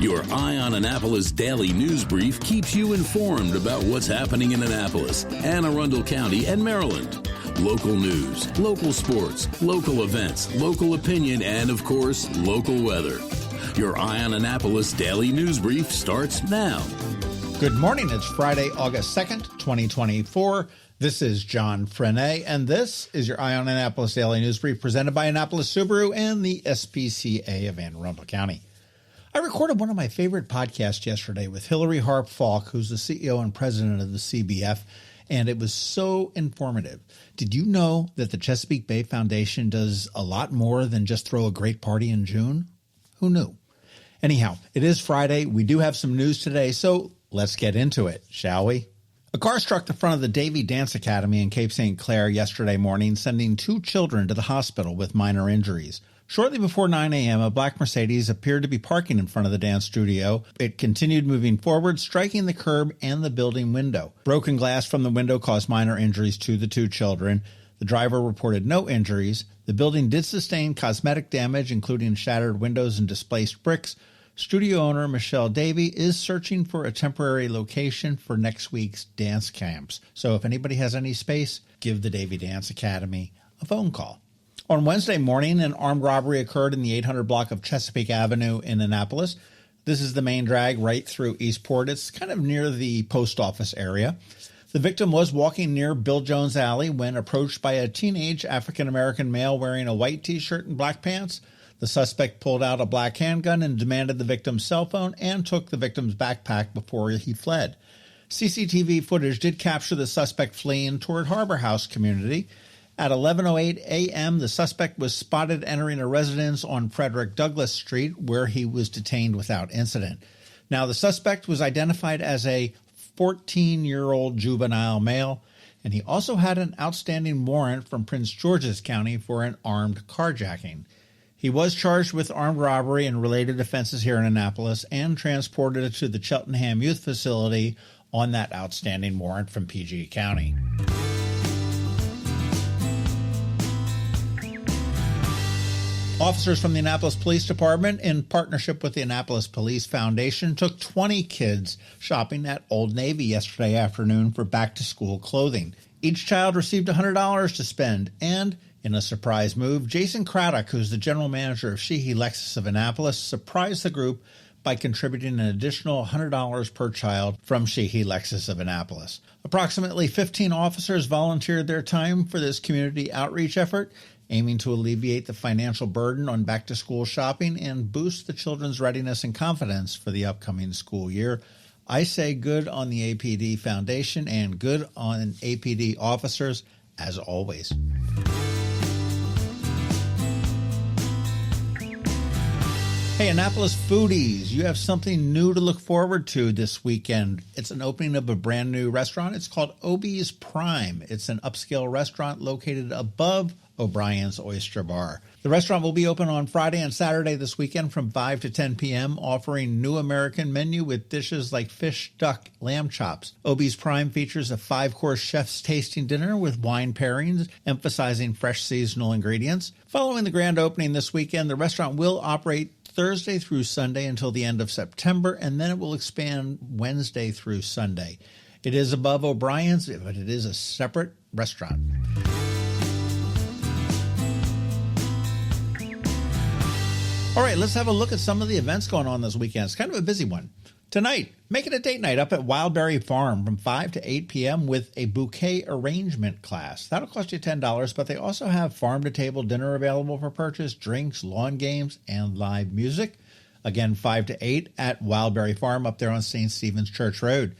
Your Eye on Annapolis daily news brief keeps you informed about what's happening in Annapolis and Arundel County and Maryland. Local news, local sports, local events, local opinion, and, of course, local weather. Your Eye on Annapolis daily news brief starts now. Good morning. It's Friday, August 2nd, 2024. This is John Frenaye, and this is your Eye on Annapolis daily news brief presented by Annapolis Subaru and the SPCA of Arundel County. I recorded one of my favorite podcasts yesterday with Hillary Harp Falk, who's the CEO and president of the CBF, and it was so informative. Did you know that the Chesapeake Bay Foundation does a lot more than just throw a great party in June? Who knew? Anyhow, it is Friday. We do have some news today, so let's get into it, shall we? A car struck the front of the Davey Dance Academy in Cape St. Clair yesterday morning, sending 2 children to the hospital with minor injuries. Shortly before 9 a.m., a black Mercedes appeared to be parking in front of the dance studio. It continued moving forward, striking the curb and the building window. Broken glass from the window caused minor injuries to the 2 children. The driver reported no injuries. The building did sustain cosmetic damage, including shattered windows and displaced bricks. Studio owner Michelle Davey is searching for a temporary location for next week's dance camps. So if anybody has any space, give the Davey Dance Academy a phone call. On Wednesday morning, an armed robbery occurred in the 800 block of Chesapeake Avenue in Annapolis. This is the main drag right through Eastport. It's kind of near the post office area. The victim was walking near Bill Jones Alley when approached by a teenage African-American male wearing a white T-shirt and black pants. The suspect pulled out a black handgun and demanded the victim's cell phone and took the victim's backpack before he fled. CCTV footage did capture the suspect fleeing toward Harbor House community. At 11:08 a.m., the suspect was spotted entering a residence on Frederick Douglass Street, where he was detained without incident. Now, the suspect was identified as a 14-year-old juvenile male, and he also had an outstanding warrant from Prince George's County for an armed carjacking. He was charged with armed robbery and related offenses here in Annapolis and transported to the Cheltenham Youth Facility on that outstanding warrant from PG County. Officers from the Annapolis Police Department, in partnership with the Annapolis Police Foundation, took 20 kids shopping at Old Navy yesterday afternoon for back-to-school clothing. Each child received $100 to spend, and in a surprise move, Jason Craddock, who's the general manager of Sheehy Lexus of Annapolis, surprised the group by contributing an additional $100 per child from Sheehy Lexus of Annapolis. Approximately 15 officers volunteered their time for this community outreach effort, aiming to alleviate the financial burden on back-to-school shopping and boost the children's readiness and confidence for the upcoming school year. I say good on the APD Foundation and good on APD officers, as always. Hey, Annapolis foodies, you have something new to look forward to this weekend. It's an opening of a brand new restaurant. It's called Obie's Prime. It's an upscale restaurant located above O'Brien's Oyster Bar. The restaurant will be open on Friday and Saturday this weekend from 5 to 10 p.m., offering new American menu with dishes like fish, duck, lamb chops. Obie's Prime features a 5-course chef's tasting dinner with wine pairings, emphasizing fresh seasonal ingredients. Following the grand opening this weekend, the restaurant will operate Thursday through Sunday until the end of September, and then it will expand Wednesday through Sunday. It is above O'Brien's, but it is a separate restaurant. All right, let's have a look at some of the events going on this weekend. It's kind of a busy one. Tonight, make it a date night up at Wildberry Farm from 5 to 8 p.m. with a bouquet arrangement class. That'll cost you $10, but they also have farm-to-table dinner available for purchase, drinks, lawn games, and live music. Again, 5 to 8 at Wildberry Farm up there on St. Stephen's Church Road.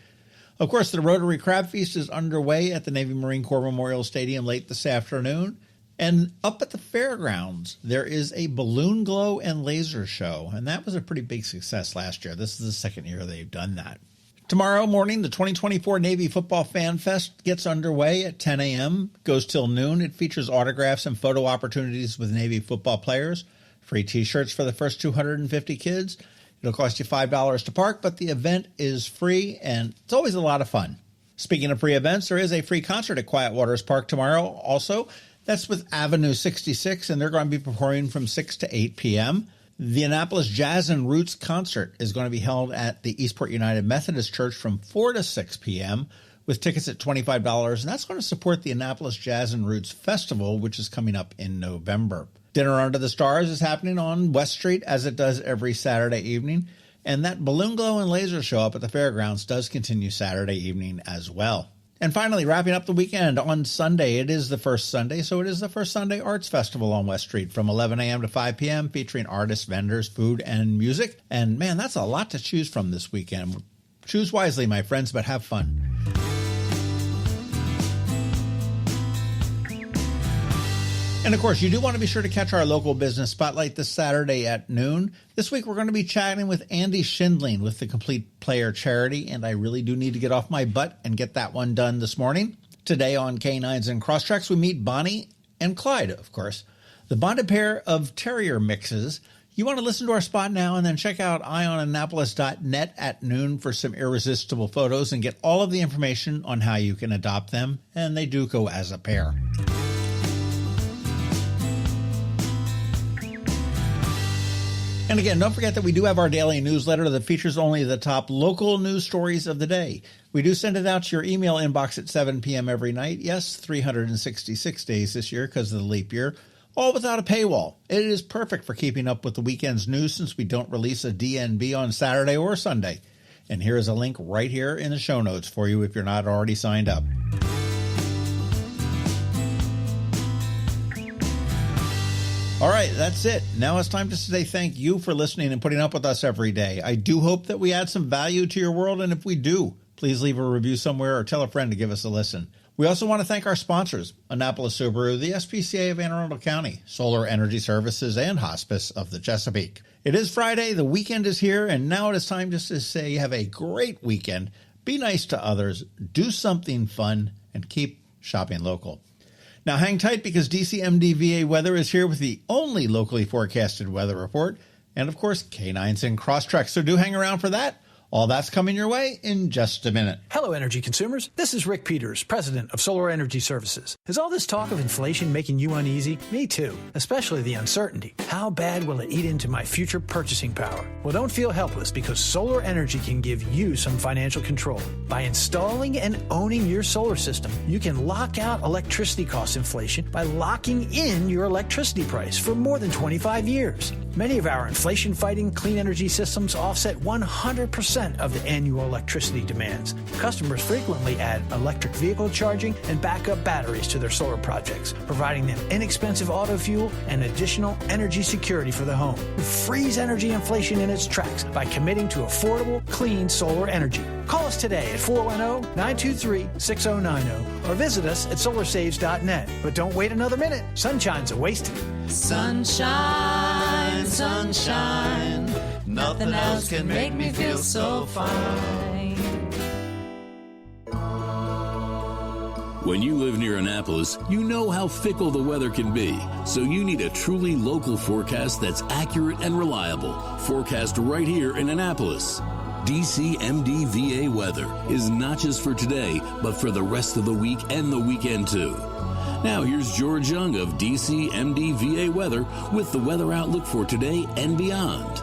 Of course, the Rotary Crab Feast is underway at the Navy Marine Corps Memorial Stadium late this afternoon. And up at the fairgrounds, there is a balloon glow and laser show, and that was a pretty big success last year. This is the second year they've done that. Tomorrow morning, the 2024 Navy Football Fan Fest gets underway at 10 a.m., goes till noon. It features autographs and photo opportunities with Navy football players, free T-shirts for the first 250 kids. It'll cost you $5 to park, but the event is free, and it's always a lot of fun. Speaking of free events, there is a free concert at Quiet Waters Park tomorrow also. That's with Avenue 66, and they're going to be performing from 6 to 8 p.m. The Annapolis Jazz and Roots concert is going to be held at the Eastport United Methodist Church from 4 to 6 p.m. with tickets at $25, and that's going to support the Annapolis Jazz and Roots Festival, which is coming up in November. Dinner Under the Stars is happening on West Street, as it does every Saturday evening, and that balloon glow and laser show up at the fairgrounds does continue Saturday evening as well. And finally, wrapping up the weekend on Sunday, it is the first Sunday, so it is the First Sunday Arts Festival on West Street from 11 a.m. to 5 p.m., featuring artists, vendors, food, and music. And man, that's a lot to choose from this weekend. Choose wisely, my friends, but have fun. And of course, you do want to be sure to catch our local business spotlight this Saturday at noon. This week, we're going to be chatting with Andy Schindling with the Complete Player Charity, and I really do need to get off my butt and get that one done this morning. Today on Canines and Crosstreks, we meet Bonnie and Clyde, of course, the bonded pair of terrier mixes. You want to listen to our spot now and then check out eyeonannapolis.net at noon for some irresistible photos and get all of the information on how you can adopt them, and they do go as a pair. And again, don't forget that we do have our daily newsletter that features only the top local news stories of the day. We do send it out to your email inbox at 7 p.m. every night. Yes, 366 days this year because of the leap year, all without a paywall. It is perfect for keeping up with the weekend's news since we don't release a DNB on Saturday or Sunday. And here is a link right here in the show notes for you if you're not already signed up. All right, that's it. Now it's time to say thank you for listening and putting up with us every day. I do hope that we add some value to your world, and if we do, please leave a review somewhere or tell a friend to give us a listen. We also want to thank our sponsors, Annapolis Subaru, the SPCA of Arundel County, Solar Energy Services, and Hospice of the Chesapeake. It is Friday, the weekend is here, and now it is time just to say have a great weekend, be nice to others, do something fun, and keep shopping local. Now hang tight because DCMDVA Weather is here with the only locally forecasted weather report, and of course, Canines and Crosstreks, so do hang around for that. All that's coming your way in just a minute. Hello, energy consumers. This is Rick Peters, president of Solar Energy Services. Is all this talk of inflation making you uneasy? Me too, especially the uncertainty. How bad will it eat into my future purchasing power? Well, don't feel helpless because solar energy can give you some financial control. By installing and owning your solar system, you can lock out electricity cost inflation by locking in your electricity price for more than 25 years. Many of our inflation-fighting clean energy systems offset 100% of the annual electricity demands. Customers frequently add electric vehicle charging and backup batteries to their solar projects, providing them inexpensive auto fuel and additional energy security for the home. Freeze energy inflation in its tracks by committing to affordable, clean solar energy. Call us today at 410-923-6090 or visit us at solarsaves.net. But don't wait another minute. Sunshine's a wasted. Sunshine, sunshine, nothing else can make me feel so fine. When you live near Annapolis, you know how fickle the weather can be. So you need a truly local forecast that's accurate and reliable. Forecast right here in Annapolis. DCMDVA Weather is not just for today, but for the rest of the week and the weekend too. Now here's George Young of DCMDVA Weather with the weather outlook for today and beyond.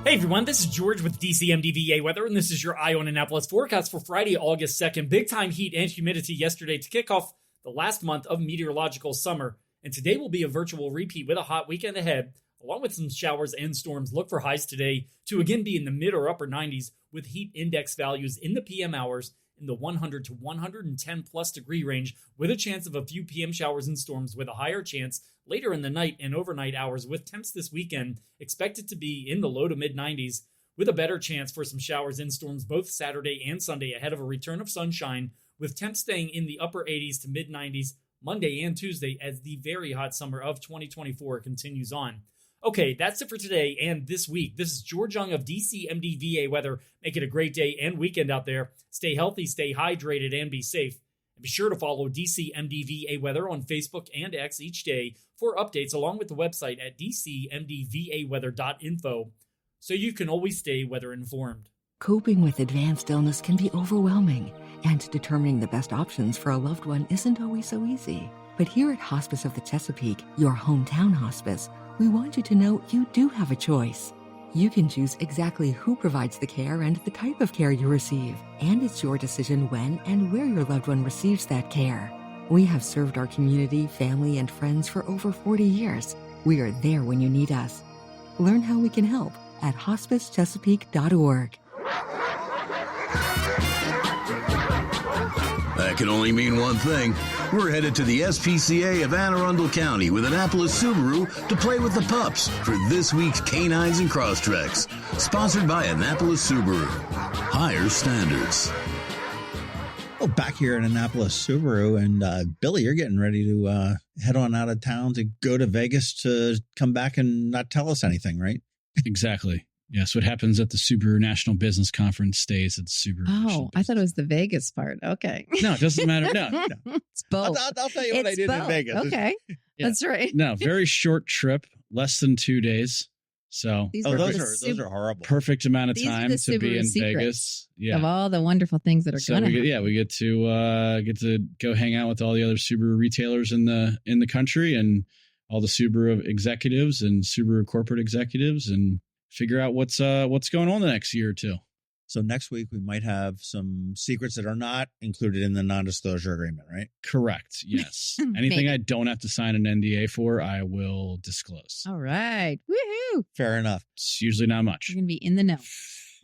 Hey everyone, this is George with DCMDVA Weather, and this is your Eye on Annapolis forecast for Friday, August 2nd. Big time heat and humidity yesterday to kick off the last month of meteorological summer. And today will be a virtual repeat with a hot weekend ahead, along with some showers and storms. Look for highs today to again be in the mid or upper 90s with heat index values in the PM hours in the 100 to 110 plus degree range, with a chance of a few PM showers and storms with a higher chance later in the night and overnight hours, with temps this weekend expected to be in the low to mid 90s with a better chance for some showers and storms both Saturday and Sunday ahead of a return of sunshine, with temps staying in the upper 80s to mid 90s Monday and Tuesday as the very hot summer of 2024 continues on. Okay, that's it for today and this week. This is George Young of DCMDVA Weather. Make it a great day and weekend out there. Stay healthy, stay hydrated, and be safe. And be sure to follow DCMDVA Weather on Facebook and X each day for updates, along with the website at dcmdvaweather.info, so you can always stay weather informed. Coping with advanced illness can be overwhelming, and determining the best options for a loved one isn't always so easy. But here at Hospice of the Chesapeake, your hometown hospice, we want you to know you do have a choice. You can choose exactly who provides the care and the type of care you receive, and it's your decision when and where your loved one receives that care. We have served our community, family, and friends for over 40 years. We are there when you need us. Learn how we can help at hospicechesapeake.org. That can only mean one thing. We're headed to the SPCA of Arundel County with Annapolis Subaru to play with the pups for this week's Canines and Crosstreks. Sponsored by Annapolis Subaru. Higher standards. Oh, back here in Annapolis Subaru, and Billy, you're getting ready to head on out of town to go to Vegas to come back and not tell us anything, right? Exactly. Yes, what happens at the Subaru National Business Conference stays at the Subaru. Oh, I thought it was the Vegas part. Okay. No, it doesn't matter. No. It's both. I'll tell you what I did in Vegas. Okay. Yeah. That's right. No, very short trip, less than 2 days. So those are horrible. Perfect amount of These are time the to be in Subaru secrets Vegas. Yeah. Of all the wonderful things that are So going to happen. we get to go hang out with all the other Subaru retailers in the country and all the Subaru executives and Subaru corporate executives and figure out what's going on the next year or two. So next week we might have some secrets that are not included in the non-disclosure agreement, right? Correct. Yes. Anything I don't have to sign an NDA for, I will disclose. All right. Woohoo. Fair enough. It's usually not much. You're going to be in the know.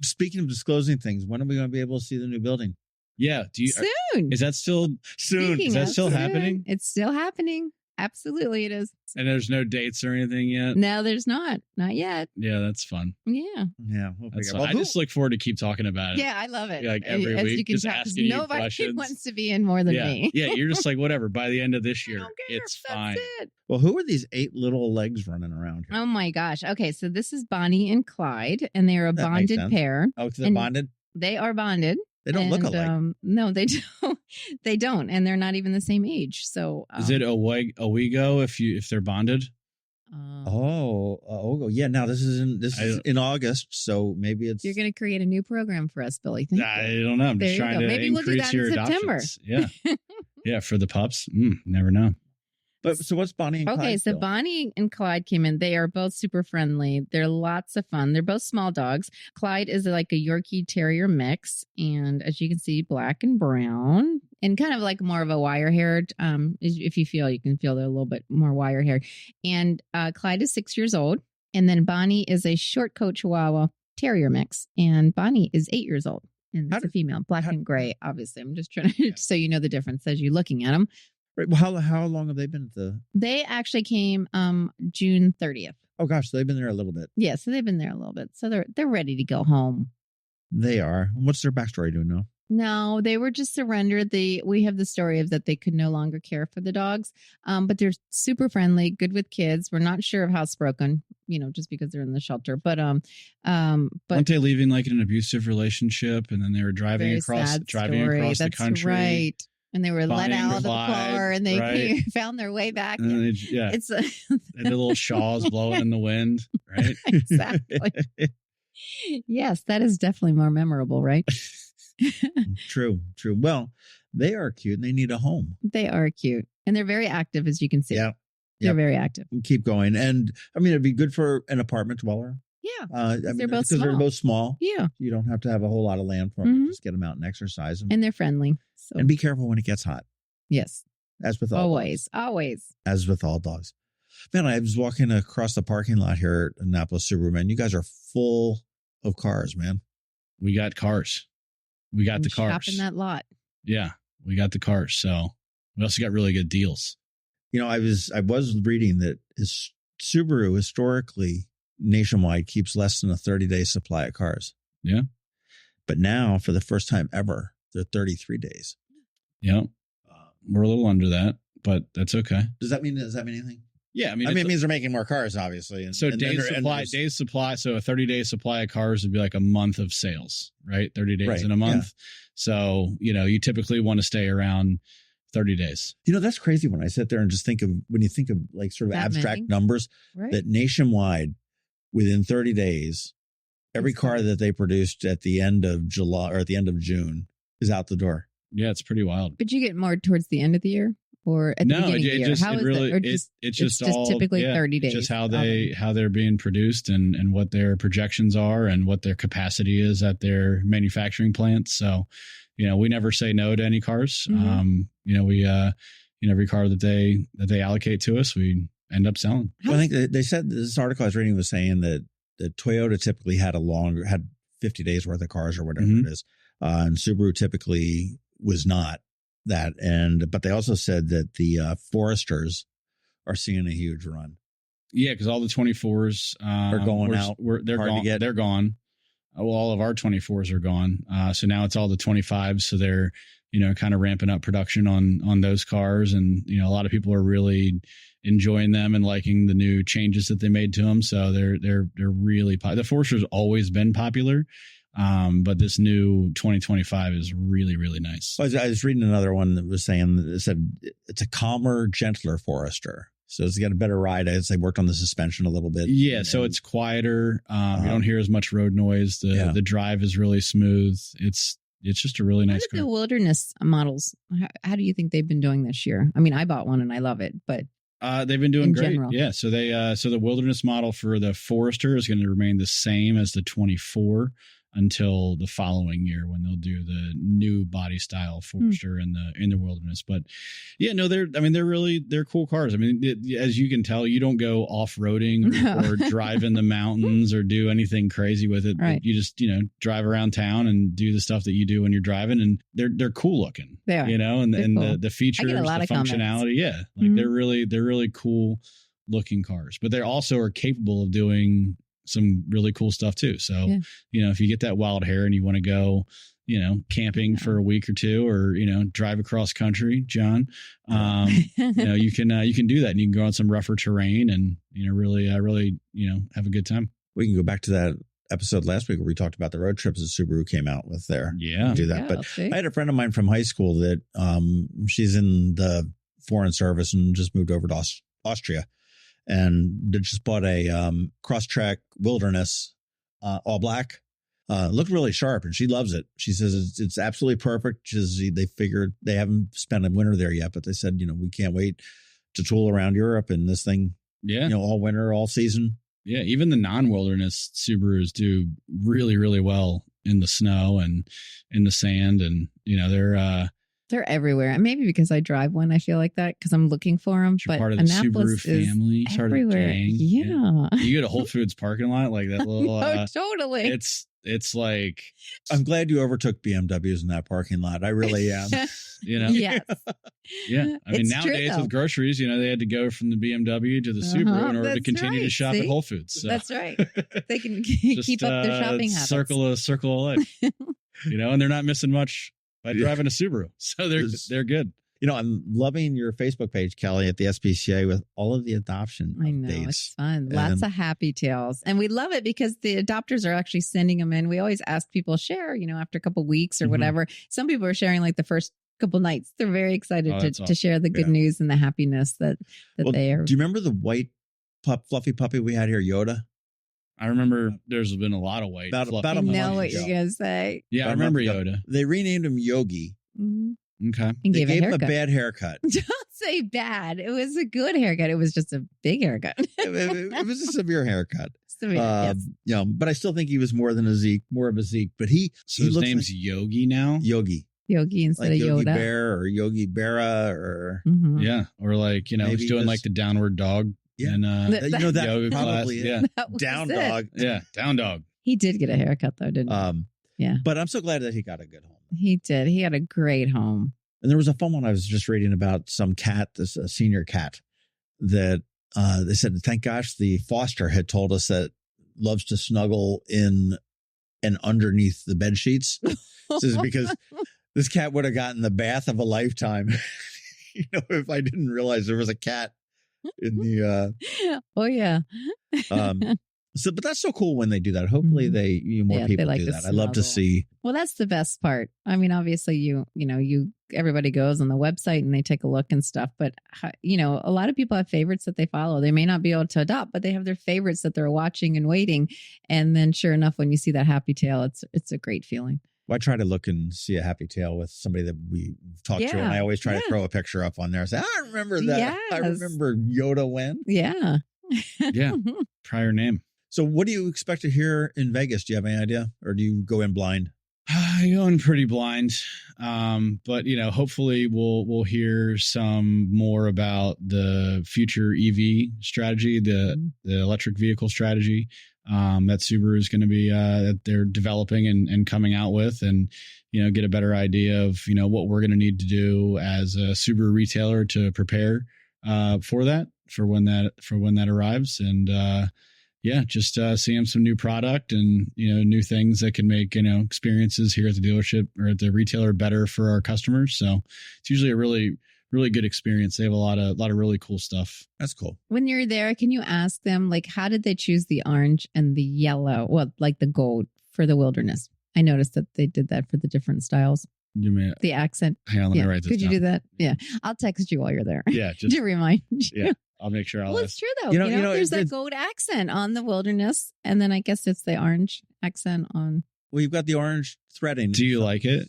Speaking of disclosing things, when are we going to be able to see the new building? Yeah. Soon. Is that still Soon. Speaking Is that of still soon, happening? It's still happening. Absolutely, it is. And there's no dates or anything yet? No, there's not. Not yet. Yeah, that's fun. Yeah. Yeah. We'll That's figure fun. out. I just look forward to keep talking about it. Yeah, I love it. Like every As week, you can just tell, 'cause asking you nobody questions. wants to be in more than me. Yeah, you're just like, whatever. By the end of this year, I don't care. it's That's fine. it. Well, who are these 8 little legs running around here? Oh my gosh. Okay, so this is Bonnie and Clyde, and they are a That makes bonded sense. pair. Oh, they're and bonded? They are bonded. They don't look And, alike. No, they don't. They don't, and they're not even the same age. So Is it a Owego if they're bonded? Yeah. Now this is in August, so maybe it's You're going to create a new program for us, Billy. Thank you. I don't know. I'm There just you trying go. to Maybe we'll do increase that in your September. adoptions. Yeah, yeah, for the pups. Never know. But so what's Bonnie and Clyde? Okay, so still? Bonnie and Clyde came in. They are both super friendly. They're lots of fun. They're both small dogs. Clyde is like a Yorkie Terrier mix, and as you can see, black and brown, and kind of like more of a wire-haired. If you can feel they're a little bit more wire-haired. And Clyde is 6 years old, and then Bonnie is a short coat Chihuahua Terrier mix, and Bonnie is 8 years old, and it's a female, black and gray. Obviously, I'm just trying to so you know the difference as you're looking at them. Right. Well, how long have they been at the? They actually came June 30th. Oh gosh, they've been there a little bit. Yeah, so they've been there a little bit. So they're ready to go home. They are. What's their backstory? Do you know? No, they were just surrendered. We have the story of that they could no longer care for the dogs. But they're super friendly, good with kids. We're not sure of housebroken, just because they're in the shelter. But weren't they leaving like an abusive relationship, and then they were driving across the country? Right. And they were let Bonnie and out of the Clyde, car, and they right. found their way back. And then It's and the little shawls blowing in the wind, right? Exactly. Yes, that is definitely more memorable, right? True. Well, they are cute and they need a home. They are cute, and they're very active, as you can see. Yeah. They're very active. Keep going. And I mean, it'd be good for an apartment dweller. Yeah. They're both because small. they're both small. Yeah. You don't have to have a whole lot of land for them. Just get them out and exercise them. And they're friendly. So. And be careful when it gets hot. Yes. As with all dogs. Always. As with all dogs. Man, I was walking across the parking lot here at Annapolis Subaru, man. You guys are full of cars, man. We got cars. We got the cars. Shopping that lot. Yeah, we got the cars. So we also got really good deals. I was reading that Subaru historically nationwide keeps less than a 30-day supply of cars. Yeah. But now, for the first time ever, they're 33 days. Yeah. We're a little under that, but that's okay. Does that mean anything? Yeah. I mean, it means they're making more cars, obviously. Days supply. So a 30-day supply of cars would be like a month of sales, right? 30 days in a month. Yeah. So, you typically want to stay around 30 days. That's crazy when I sit there and just when you think of like sort of that abstract numbers, right? That nationwide, within 30 days, every car that they produced at the end of July or at the end of June is out the door. Yeah, it's pretty wild. But you get more towards the end of the year. or at the beginning of the year? It's just all typically 30 days. Just how they're being produced and what their projections are and what their capacity is at their manufacturing plants. So, we never say no to any cars. Every car that they allocate to us, we end up selling. Well, I think they said, this article I was reading was saying that Toyota typically had 50 days worth of cars or whatever it is. And Subaru typically was not that. But they also said that the Foresters are seeing a huge run. Yeah, because all the 24s are going out. They're gone. They're gone. Well, all of our 24s are gone. So now it's all the 25s. So they're, kind of ramping up production on those cars. And, a lot of people are really enjoying them and liking the new changes that they made to them. So they're really popular. The Forester's always been popular. But this new 2025 is really, really nice. I was reading another one that was saying that it said it's a calmer, gentler Forester. So it's got a better ride as they worked on the suspension a little bit. Yeah, so it's quieter. You don't hear as much road noise. The drive is really smooth. It's just a really nice car. The Wilderness models, how do you think they've been doing this year? I mean, I bought one and I love it, but they've been doing great. General. Yeah, so the Wilderness model for the Forester is going to remain the same as the 24 until the following year when they'll do the new body style Forester in the Wilderness. But yeah, no, they're cool cars. I mean, as you can tell, you don't go off-roading or drive in the mountains or do anything crazy with it. Right. You just, drive around town and do the stuff that you do when you're driving, and they're cool looking. They are. And cool. the features, the functionality. Yeah. Like they're really cool looking cars, but they also are capable of doing some really cool stuff too. So, if you get that wild hair and you want to go, camping for a week or two, or, drive across country, John, you can do that, and you can go on some rougher terrain and, really, have a good time. We can go back to that episode last week where we talked about the road trips that Subaru came out with there. Yeah. Do that. But I had a friend of mine from high school that, she's in the foreign service and just moved over to Austria. And they just bought a Crosstrek Wilderness, all black. Looked really sharp, and she loves it. She says it's absolutely perfect. They figured they haven't spent a winter there yet, but they said, we can't wait to tool around Europe in this thing. Yeah, all winter, all season. Yeah, even the non-wilderness Subarus do really, really well in the snow and in the sand, and they're everywhere. And maybe because I drive one, I feel like that because I'm looking for them. You're but part of the Annapolis Subaru family, everywhere. Yeah. You go to Whole Foods parking lot, like that little. Totally. It's like. I'm glad you overtook BMWs in that parking lot. I really am. Yes. Yeah. I mean, nowadays with groceries, they had to go from the BMW to the Subaru in order to continue to shop at Whole Foods. So. That's right. They can keep up their shopping habits. Circle of life. And they're not missing much by driving a Subaru. So they're good. I'm loving your Facebook page, Kelly, at the SPCA with all of the adoption I know, updates. It's fun. Lots of happy tales. And we love it because the adopters are actually sending them in. We always ask people share, after a couple of weeks or whatever. Some people are sharing like the first couple nights. They're very excited to share the good news and the happiness that they are. Do you remember the white fluffy puppy we had here, Yoda? I remember there's been a lot of white. About I know what you're going to say. Yeah, I remember Yoda. They renamed him Yogi. Mm-hmm. Okay. And they gave him a bad haircut. Don't say bad. It was a good haircut. It was just a big haircut. it was a severe haircut. Yes. But I still think he was more of a Zeke. But his name's Yogi now? Yogi instead of Yoda. Yogi Bear or Yogi Berra or or like he's doing like the downward dog. Yeah, and that probably down dog. Yeah, down dog. He did get a haircut though, didn't he? Yeah, but I'm so glad that he got a good home. He did. He had a great home. And there was a fun one I was just reading about some cat, this senior cat, that they said, thank gosh the foster had told us that loves to snuggle in and underneath the bed sheets. This is because this cat would have gotten the bath of a lifetime. If I didn't realize there was a cat in the. Oh yeah. But that's so cool when they do that. Hopefully more people do that. I love to see. Well, that's the best part. I mean, obviously everybody goes on the website and they take a look and stuff, but a lot of people have favorites that they follow. They may not be able to adopt, but they have their favorites that they're watching and waiting. And then sure enough, when you see that happy tale, it's a great feeling. Well, I try to look and see a happy tale with somebody that we talked to, and I always try to throw a picture up on there. I say, I remember that. Yes. I remember Yoda when. Yeah. Yeah. Prior name. So what do you expect to hear in Vegas? Do you have any idea? Or do you go in blind? I go in pretty blind. But hopefully we'll hear some more about the future EV strategy, the electric vehicle strategy that Subaru is going to be that they're developing and coming out with, and get a better idea of what we're going to need to do as a Subaru retailer to prepare for when that arrives, and just seeing some new product and new things that can make experiences here at the dealership or at the retailer better for our customers. So it's usually a really good experience. They have a lot of really cool stuff. That's cool. When you're there, can you ask them, like, how did they choose the orange and the yellow? Well, like the gold for the Wilderness. I noticed that they did that for the different styles. You may the accent. Hang on, let me write this down. Could you do that? Yeah, I'll text you while you're there. Yeah, just to remind you. Yeah, I'll make sure. Well, it's true though. There's that gold accent on the Wilderness, and then I guess it's the orange accent on. Well, you've got the orange threading. Do you like it?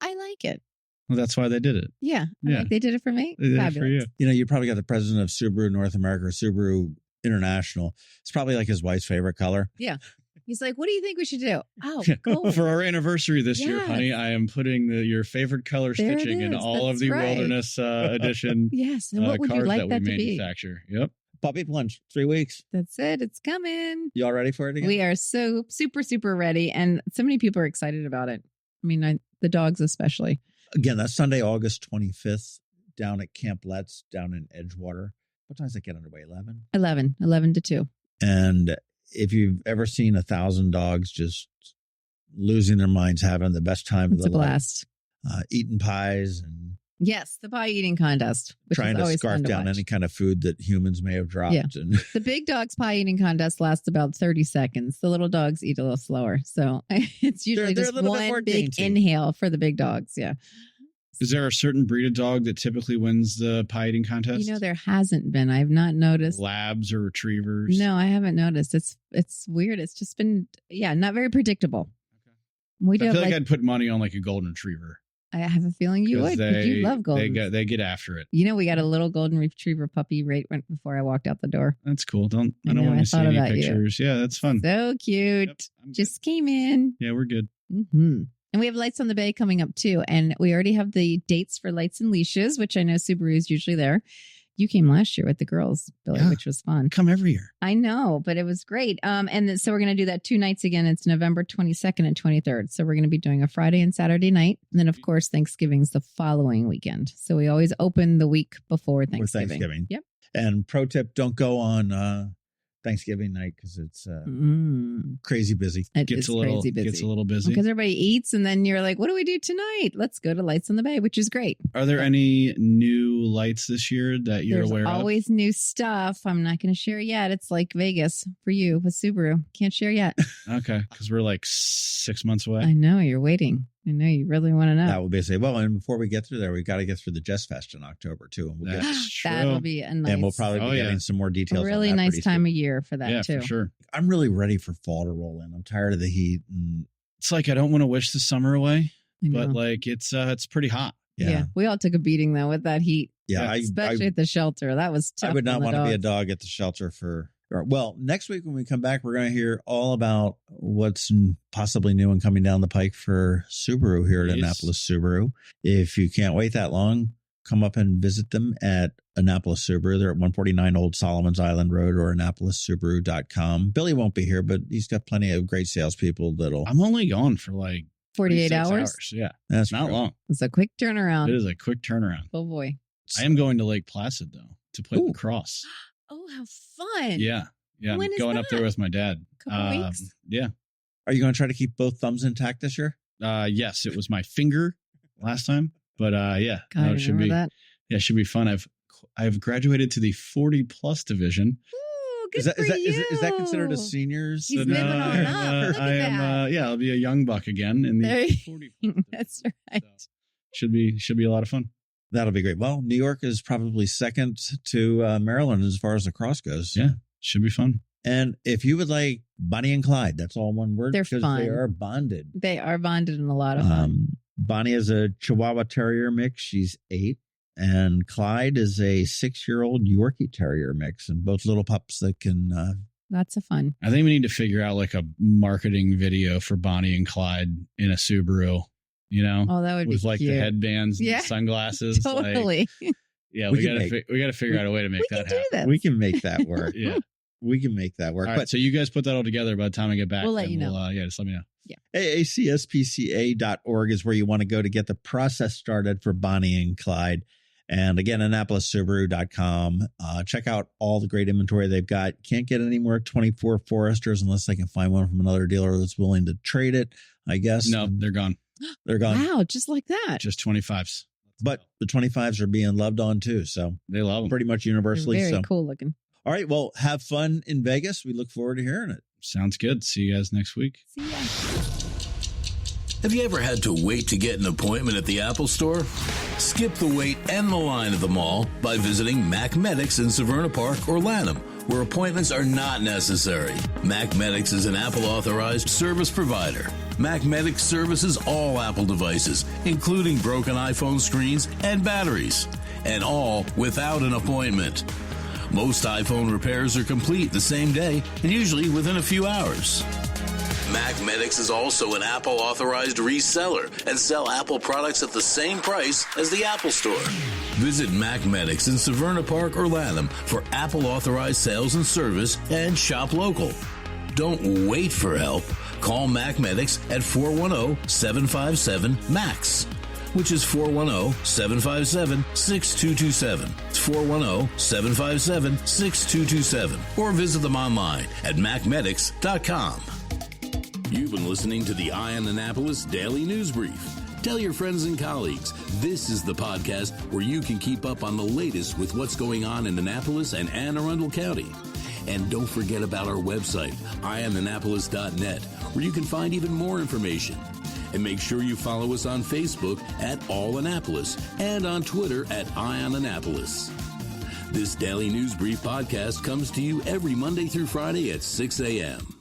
I like it. Well, that's why they did it. Yeah. Like they did it for me. They did Fabulous. it for you. You probably got the president of Subaru North America, or Subaru International. It's probably like his wife's favorite color. Yeah. He's like, what do you think we should do? Oh, gold. For our anniversary this year, honey, I am putting your favorite color stitching in all of the Wilderness edition. Yes. And what would you like that to be? Manufacture. Yep. Puppy plunge, 3 weeks. That's it. It's coming. You all ready for it again? We are so super, super ready. And so many people are excited about it. I mean, the dogs especially. Again, that's Sunday, August 25th, down at Camp Letts, down in Edgewater. What time does it get underway? 11? 11 to 2. And if you've ever seen 1,000 dogs just losing their minds, having the best time of the blast, eating pies and the pie eating contest, trying to scarf down any kind of food that humans may have dropped. Yeah. And the big dogs pie eating contest lasts about 30 seconds. The little dogs eat a little slower, so it's usually just one big inhale for the big dogs. Yeah. Is there a certain breed of dog that typically wins the pie eating contest? There hasn't been. I've not noticed. Labs or retrievers? No, I haven't noticed. It's weird. It's just been, not very predictable. Okay. I feel like I'd put money on like a golden retriever. I have a feeling you would. You love golden. They get after it. We got a little golden retriever puppy right before I walked out the door. That's cool. I don't want to see any pictures. Yeah, that's fun. So cute. Yep, just came in. Yeah, we're good. Mm-hmm. And we have Lights on the Bay coming up too. And we already have the dates for Lights and Leashes, which I know Subaru is usually there. You came last year with the girls, Billy, which was fun. I come every year. I know, but it was great. And so we're going to do that 2 nights again. It's November 22nd and 23rd. So we're going to be doing a Friday and Saturday night. And then, of course, Thanksgiving's the following weekend. So we always open the week before Thanksgiving. Yep. And pro tip, don't go on Thanksgiving night because it's crazy busy. Gets a little busy because everybody eats, and then you're like, "What do we do tonight? Let's go to Lights on the Bay," which is great. Are there any new lights this year that you're aware of? There's always new stuff. I'm not going to share yet. It's like Vegas for you with Subaru. Can't share yet. Okay, because we're like 6 months away. I know you're waiting. I know you really want to know. That would be say, well, and before we get through there, we got to get through the Jazz Fest in October too. And that'll be a nice. And we'll probably be getting some more details. A really nice time of year for that too. For sure. I'm really ready for fall to roll in. I'm tired of the heat. And it's like I don't want to wish the summer away, but like it's pretty hot. Yeah. We all took a beating though with that heat. Yeah, especially at the shelter. That was tough. I would not want to be a dog at the shelter for. Well, next week when we come back, we're going to hear all about what's possibly new and coming down the pike for Subaru here at Annapolis Subaru. If you can't wait that long, come up and visit them at Annapolis Subaru. They're at 149 Old Solomon's Island Road or AnnapolisSubaru.com. Billy won't be here, but he's got plenty of great salespeople that'll. I'm only gone for like 48 hours. Yeah, that's not long. It's a quick turnaround. It is a quick turnaround. Oh boy! I am going to Lake Placid though to play lacrosse. Oh, how fun! Yeah. I'm going up there with my dad. Couple weeks. Yeah. Are you going to try to keep both thumbs intact this year? Yes, it was my finger last time, but yeah, God, it should be. That. Yeah, it should be fun. I've graduated to the 40+ division. Ooh, good for you. Is that considered a seniors? He's moving on up. Look at that. I'll be a young buck again in the 40+. That's right. So, should be a lot of fun. That'll be great. Well, New York is probably second to Maryland as far as lacrosse goes. Yeah. Should be fun. And if you would like Bonnie and Clyde, that's all one word. They're because fun. They are bonded. They are bonded and a lot of fun. Bonnie is a Chihuahua Terrier mix. She's 8. And Clyde is a 6-year-old Yorkie Terrier mix. And both little pups that can... Lots of fun. I think we need to figure out like a marketing video for Bonnie and Clyde in a Subaru, you know? Oh, that would be with like cute. the headbands and sunglasses. Totally. Like, yeah, we gotta figure out a way to make that happen. We can make that work. Yeah. We can make that work. All right, so you guys put that all together by the time I get back. We'll let you know. Just let me know. Yeah. AACSPCA.org is where you want to go to get the process started for Bonnie and Clyde. And again, AnnapolisSubaru.com. Check out all the great inventory they've got. Can't get any more 24 Foresters unless they can find one from another dealer that's willing to trade it, I guess. No, they're gone. They're gone. Wow, just like that. Just 25s. But the 25s are being loved on too. So they love them pretty much universally. They're very cool looking. All right. Well, have fun in Vegas. We look forward to hearing it. Sounds good. See you guys next week. See ya. Have you ever had to wait to get an appointment at the Apple Store? Skip the wait and the line at the mall by visiting Mac Medics in Severna Park or Lanham, where appointments are not necessary. Mac Medics is an Apple-authorized service provider. Mac Medics services all Apple devices, including broken iPhone screens and batteries, and all without an appointment. Most iPhone repairs are complete the same day and usually within a few hours. Mac Medics is also an Apple-authorized reseller and sell Apple products at the same price as the Apple Store. Visit Mac Medics in Severna Park or Lanham for Apple-authorized sales and service and shop local. Don't wait for help. Call Mac Medics at 410-757-MAX, which is 410-757-6227. It's 410-757-6227. Or visit them online at macmedics.com. You've been listening to the Eye on Annapolis Daily News Brief. Tell your friends and colleagues, this is the podcast where you can keep up on the latest with what's going on in Annapolis and Anne Arundel County. And don't forget about our website, eyeonannapolis.net, where you can find even more information. And make sure you follow us on Facebook at All Annapolis and on Twitter at Eye on Annapolis. This Daily News Brief podcast comes to you every Monday through Friday at 6 a.m.